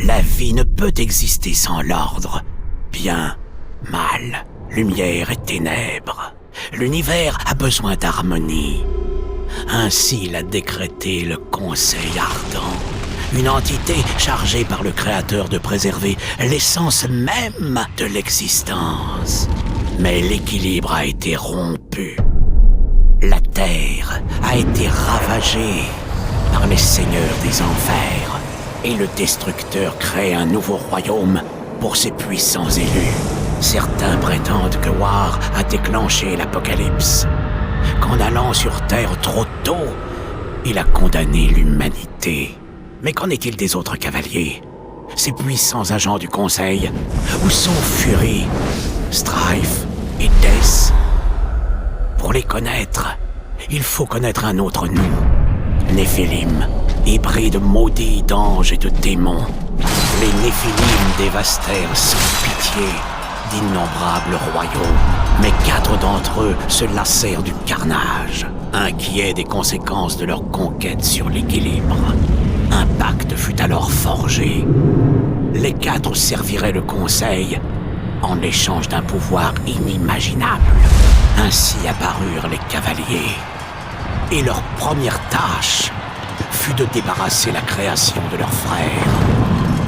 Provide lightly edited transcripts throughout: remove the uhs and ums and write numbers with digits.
La vie ne peut exister sans l'ordre. Bien, mal, lumière et ténèbres. L'univers a besoin d'harmonie. Ainsi l'a décrété le Conseil Ardent. Une entité chargée par le Créateur de préserver l'essence même de l'existence. Mais l'équilibre a été rompu. La Terre a été ravagée par les seigneurs des enfers. Et le Destructeur crée un nouveau royaume pour ses puissants élus. Certains prétendent que War a déclenché l'apocalypse, qu'en allant sur Terre trop tôt, il a condamné l'humanité. Mais qu'en est-il des autres cavaliers? Ces puissants agents du Conseil? Où sont Fury, Strife et Death? Pour les connaître, il faut connaître un autre nom. Néphilim, hybride maudit d'anges et de démons. Les Néphilim dévastèrent sans pitié d'innombrables royaumes. Mais 4 d'entre eux se lassèrent du carnage, inquiets des conséquences de leur conquête sur l'équilibre. Un pacte fut alors forgé. Les 4 serviraient le Conseil en échange d'un pouvoir inimaginable. Ainsi apparurent les cavaliers. Et leur première tâche fut de débarrasser la création de leurs frères,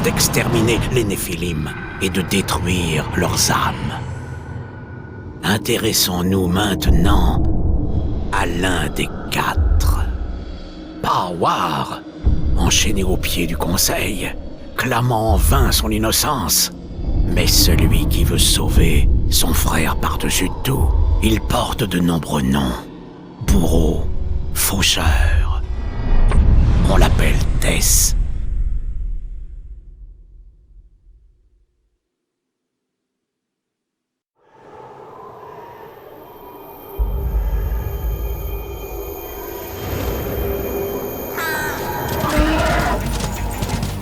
d'exterminer les Néphilim et de détruire leurs âmes. Intéressons-nous maintenant à l'un des 4. Pas War, enchaîné au pied du Conseil, clamant en vain son innocence, mais celui qui veut sauver son frère par-dessus tout. Il porte de nombreux noms. Bourreau, faucheur. On l'appelle Death.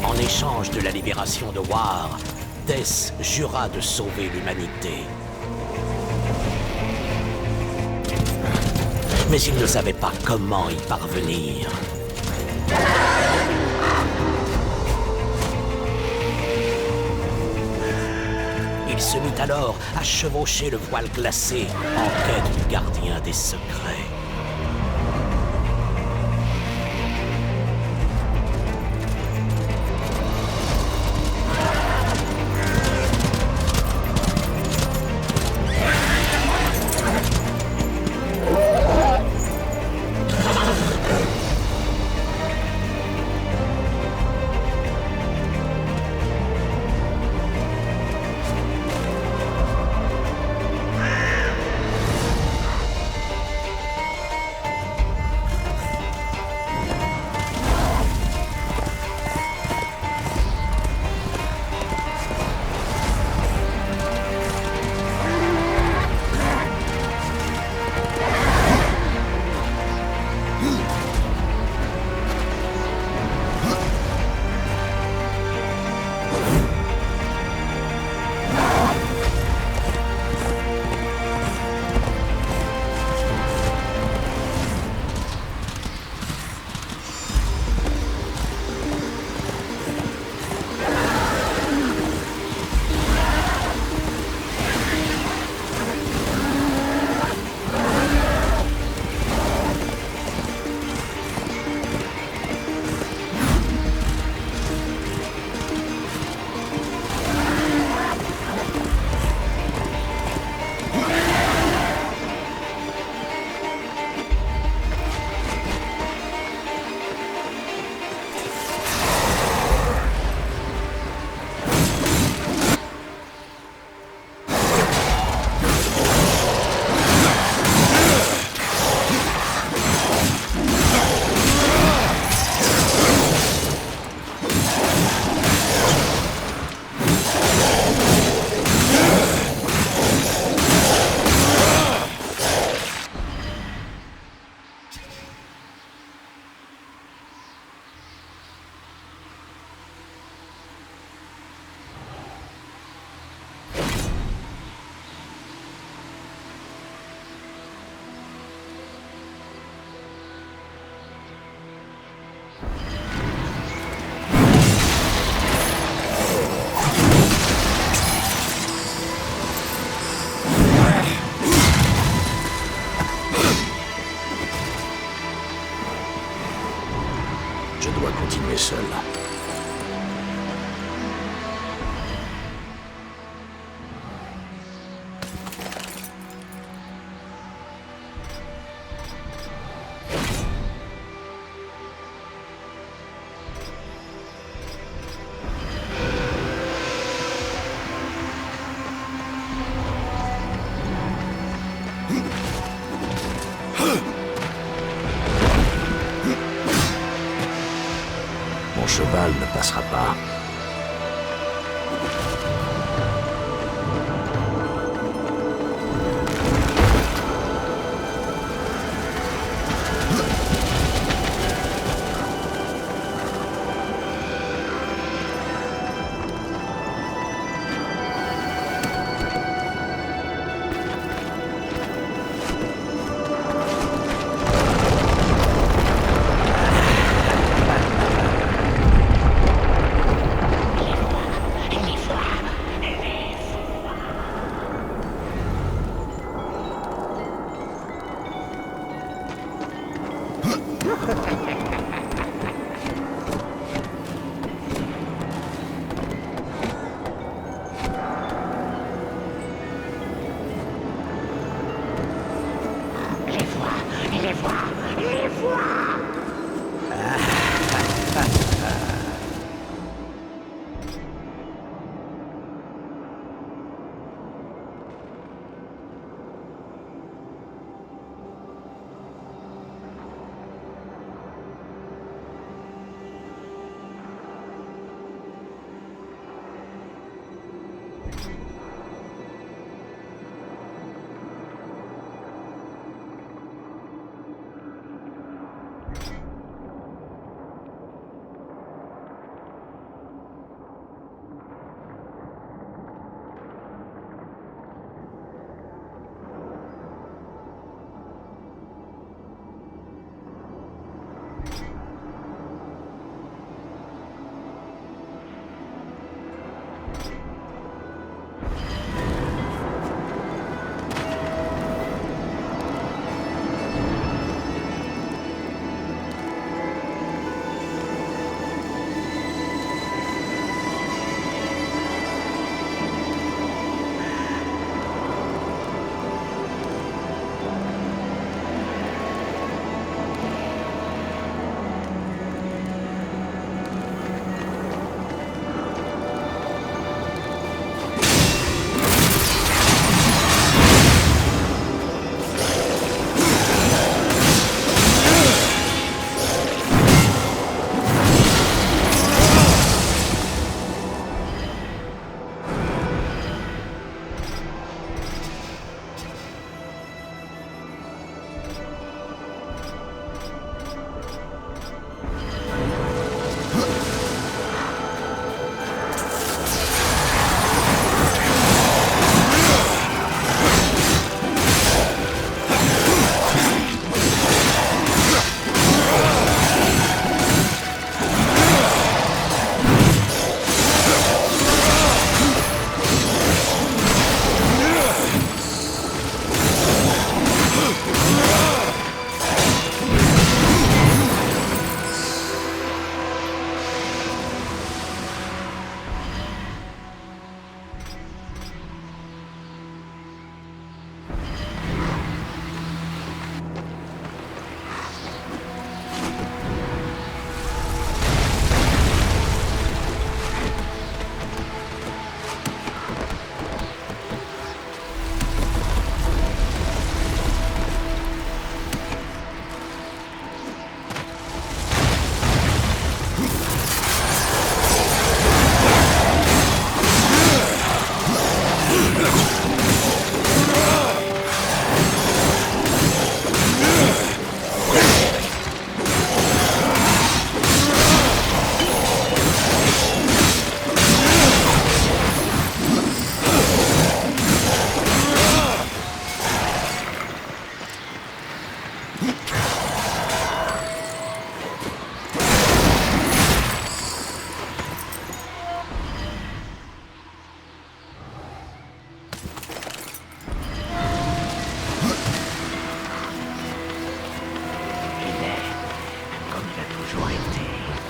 En échange de la libération de War, Death jura de sauver l'humanité. Mais il ne savait pas comment y parvenir. Il se mit alors à chevaucher le voile glacé en quête du gardien des secrets. Je dois continuer seul. Mon cheval ne passera pas. toujours été.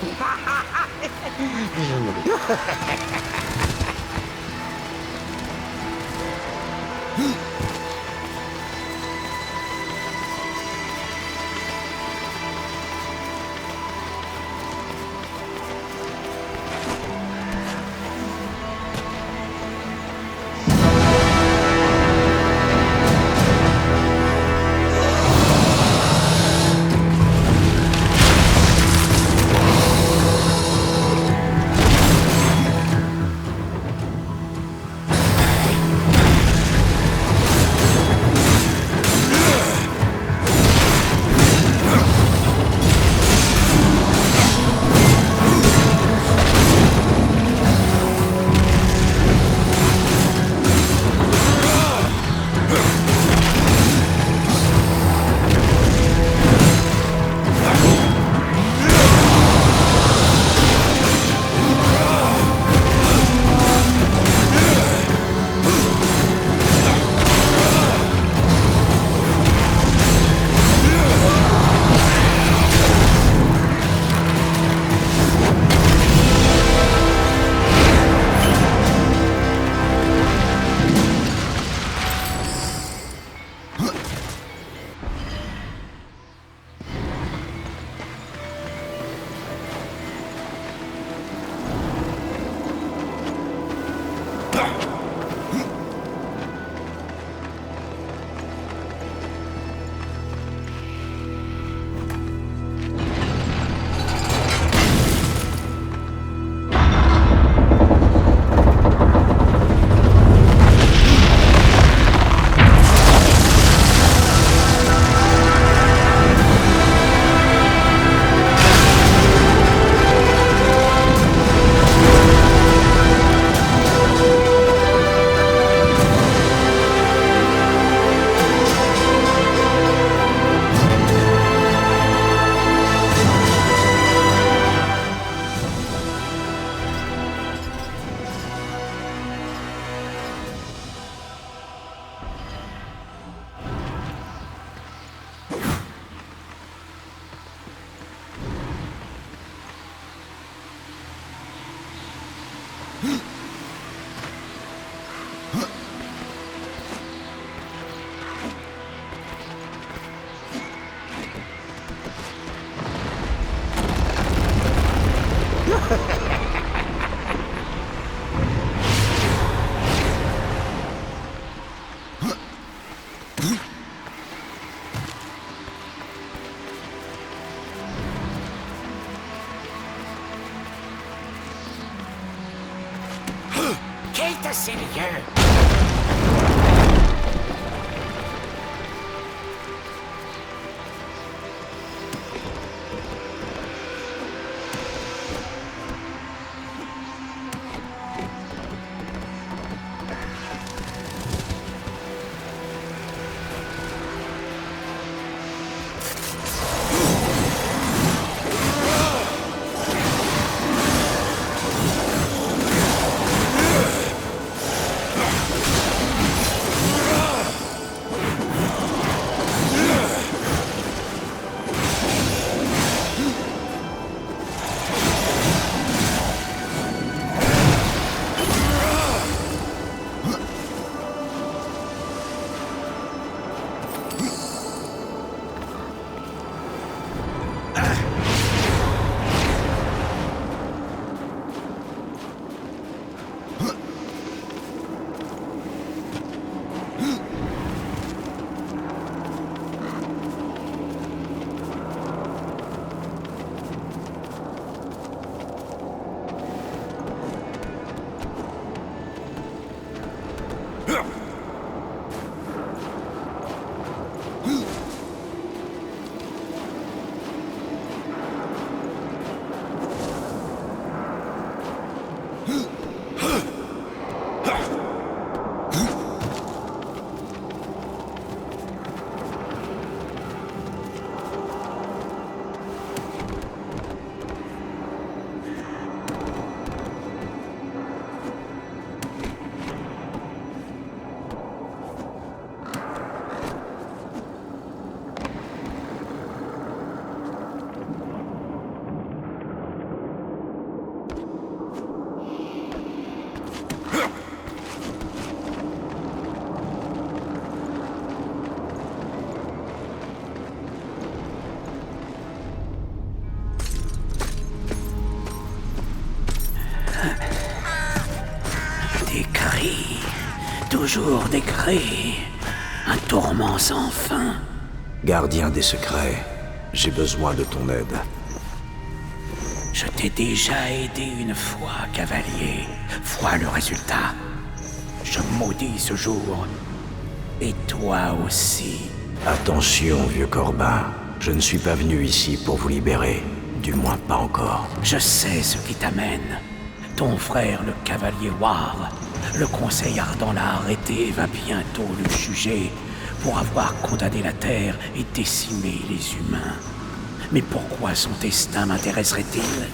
Kate, sérieux? Toujours des grès. Un tourment sans fin. Gardien des secrets, j'ai besoin de ton aide. Je t'ai déjà aidé une fois, cavalier. Vois le résultat. Je maudis ce jour. Et toi aussi. Attention, vieux Corbin. Je ne suis pas venu ici pour vous libérer. Du moins pas encore. Je sais ce qui t'amène. Ton frère, le cavalier War. Le conseil ardent l'a arrêté et va bientôt le juger pour avoir condamné la Terre et décimé les humains. Mais pourquoi son destin m'intéresserait-il?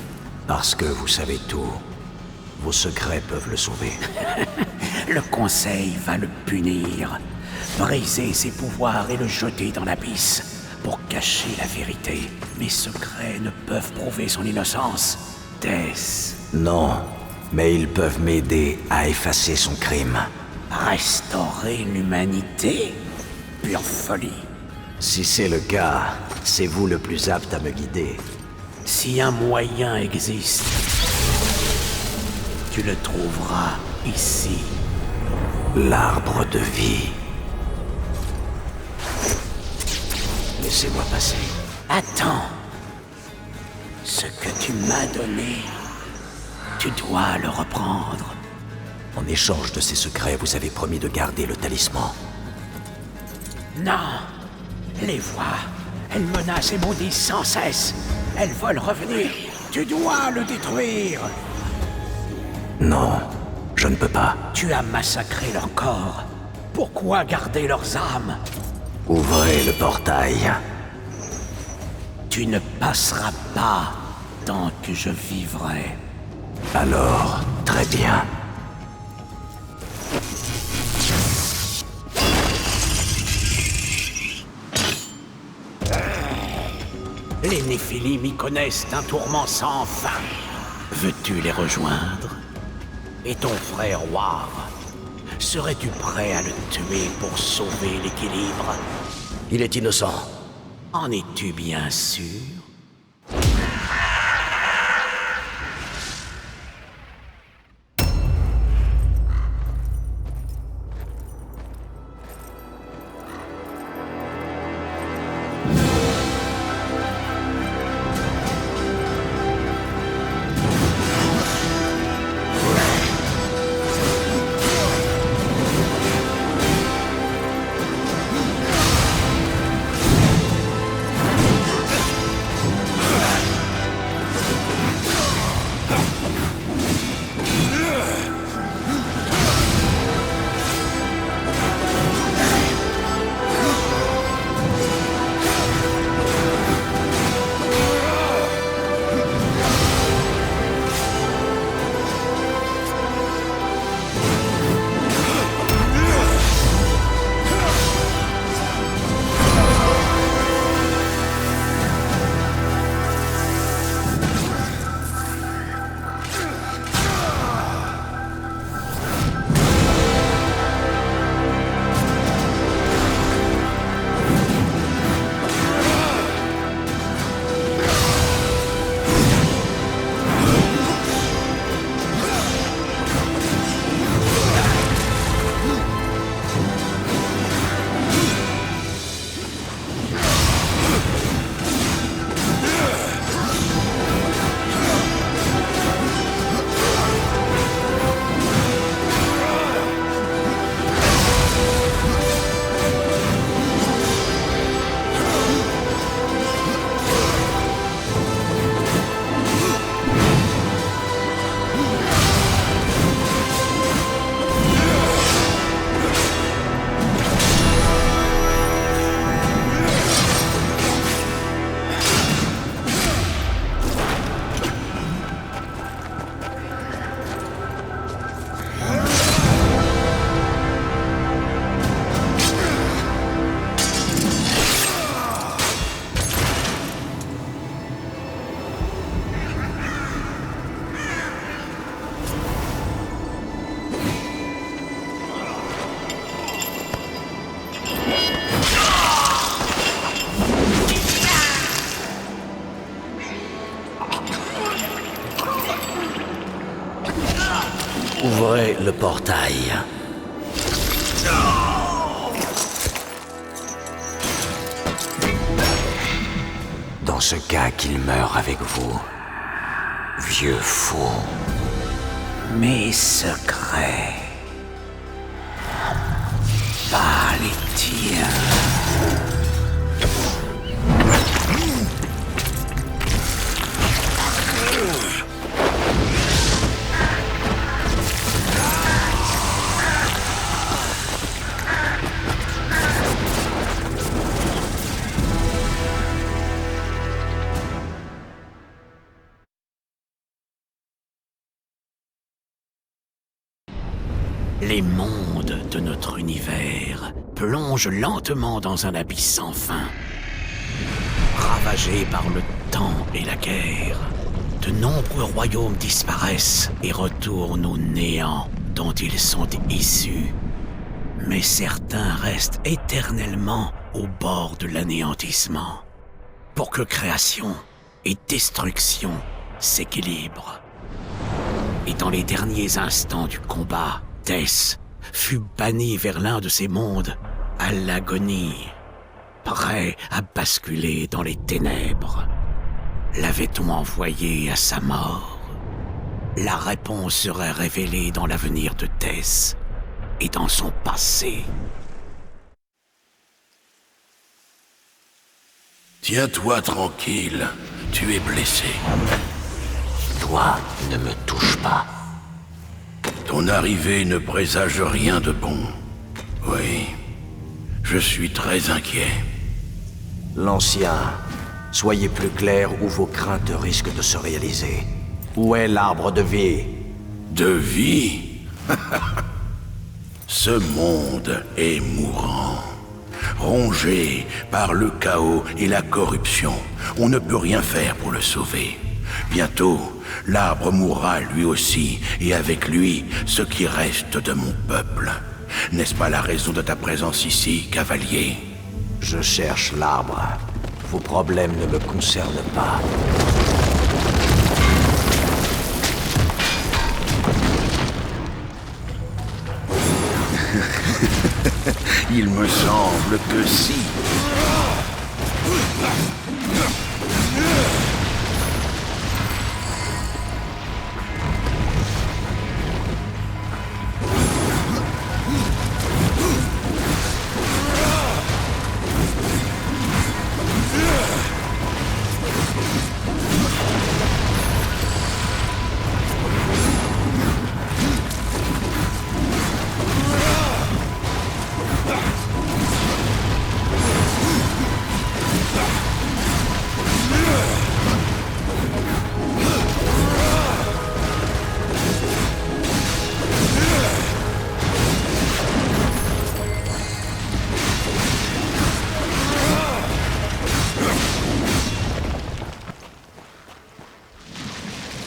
Parce que vous savez tout. Vos secrets peuvent le sauver. Le conseil va le punir, briser ses pouvoirs et le jeter dans l'abysse pour cacher la vérité. Mes secrets ne peuvent prouver son innocence. Tess. Non, mais ils peuvent m'aider à effacer son crime. Restaurer l'humanité? Pure folie. Si c'est le cas, c'est vous le plus apte à me guider. Si un moyen existe, tu le trouveras ici. L'arbre de vie. Laissez-moi passer. Attends. Ce que tu m'as donné, tu dois le reprendre. En échange de ces secrets, vous avez promis de garder le talisman. Non. Les vois. Elles menacent et maudissent sans cesse. Elles veulent revenir. Tu dois le détruire. Non, je ne peux pas. Tu as massacré leur corps. Pourquoi garder leurs âmes? Ouvrez le portail. Tu ne passeras pas tant que je vivrai. Alors, très bien. Les Néphilim y connaissent un tourment sans fin. Veux-tu les rejoindre? Et ton frère War, serais-tu prêt à le tuer pour sauver l'équilibre? Il est innocent. En es-tu bien sûr? Ouvrez le portail. ce cas qu'il meure avec vous. Vieux fou. Mes secrets. Pas les tiens. Les mondes de notre univers plongent lentement dans un abysse sans fin. Ravagés par le temps et la guerre, de nombreux royaumes disparaissent et retournent au néant dont ils sont issus. Mais certains restent éternellement au bord de l'anéantissement, pour que création et destruction s'équilibrent. Et dans les derniers instants du combat, Death fut banni vers l'un de ces mondes, à l'agonie, prêt à basculer dans les ténèbres. L'avait-on envoyé à sa mort? La réponse serait révélée dans l'avenir de Death et dans son passé. Tiens-toi tranquille, tu es blessé. Toi, ne me touche pas. Ton arrivée ne présage rien de bon. Oui, je suis très inquiet. L'Ancien, soyez plus clair ou vos craintes risquent de se réaliser. Où est l'arbre de vie? De vie? Ce monde est mourant. Rongé par le chaos et la corruption, on ne peut rien faire pour le sauver. Bientôt, l'arbre mourra lui aussi, et avec lui, ce qui reste de mon peuple. N'est-ce pas la raison de ta présence ici, cavalier? Je cherche l'arbre. Vos problèmes ne me concernent pas. Il me semble que si.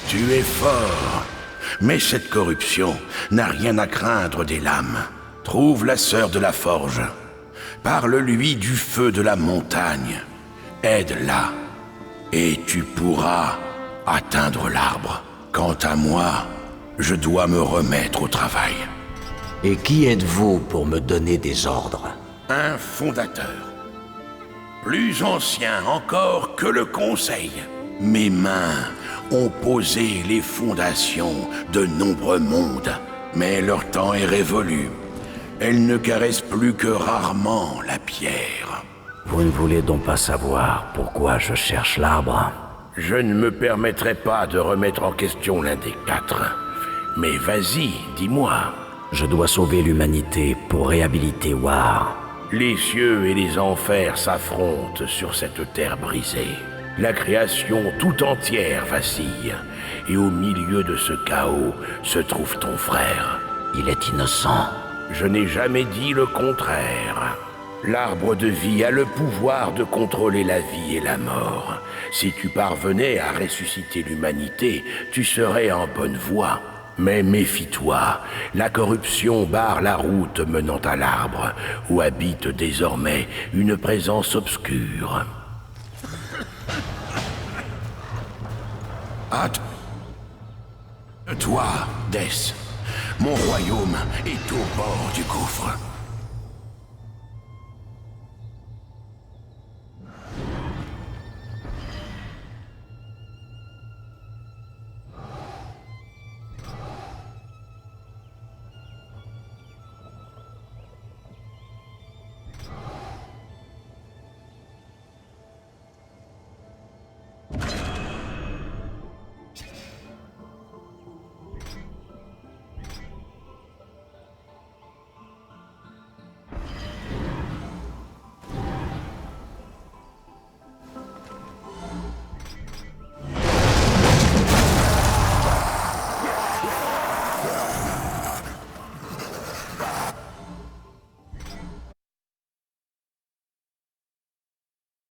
Tu es fort, mais cette corruption n'a rien à craindre des lames. Trouve la sœur de la forge. Parle-lui du feu de la montagne. Aide-la, et tu pourras atteindre l'arbre. Quant à moi, je dois me remettre au travail. Et qui êtes-vous pour me donner des ordres? Un fondateur. Plus ancien encore que le Conseil. Mes mains ont posé les fondations de nombreux mondes. Mais leur temps est révolu. Elles ne caressent plus que rarement la pierre. Vous ne voulez donc pas savoir pourquoi je cherche l'arbre? Je ne me permettrai pas de remettre en question l'un des quatre. Mais vas-y, dis-moi. Je dois sauver l'humanité pour réhabiliter War. Les cieux et les enfers s'affrontent sur cette terre brisée. La création tout entière vacille. Et au milieu de ce chaos se trouve ton frère. Il est innocent. Je n'ai jamais dit le contraire. L'arbre de vie a le pouvoir de contrôler la vie et la mort. Si tu parvenais à ressusciter l'humanité, tu serais en bonne voie. Mais méfie-toi, la corruption barre la route menant à l'arbre, où habite désormais une présence obscure. Toi, Death, mon royaume est au bord du gouffre.